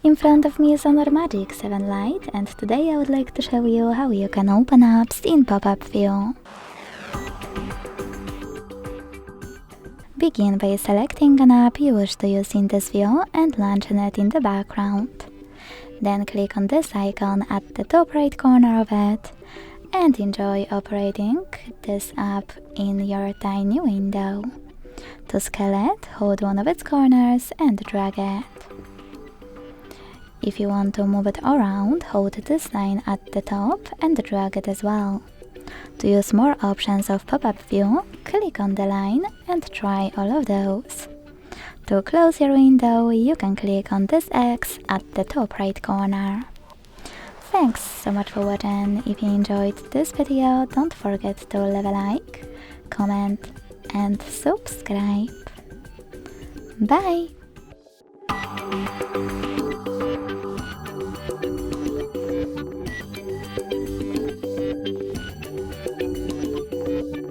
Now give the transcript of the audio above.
In front of me is Honor Magic 7 Lite, and today I would like to show you how you can open apps in pop-up view. Begin by selecting an app you wish to use in this view and launching it in the background. Then click on this icon at the top right corner of it and enjoy operating this app in your tiny window. To scale it, hold one of its corners and drag it. If you want to move it around, hold this line at the top and drag it as well. To use more options of pop-up view, click on the line and try all of those. To close your window, you can click on this X at the top right corner. Thanks so much for watching. If you enjoyed this video, don't forget to leave a like, comment and subscribe. Bye!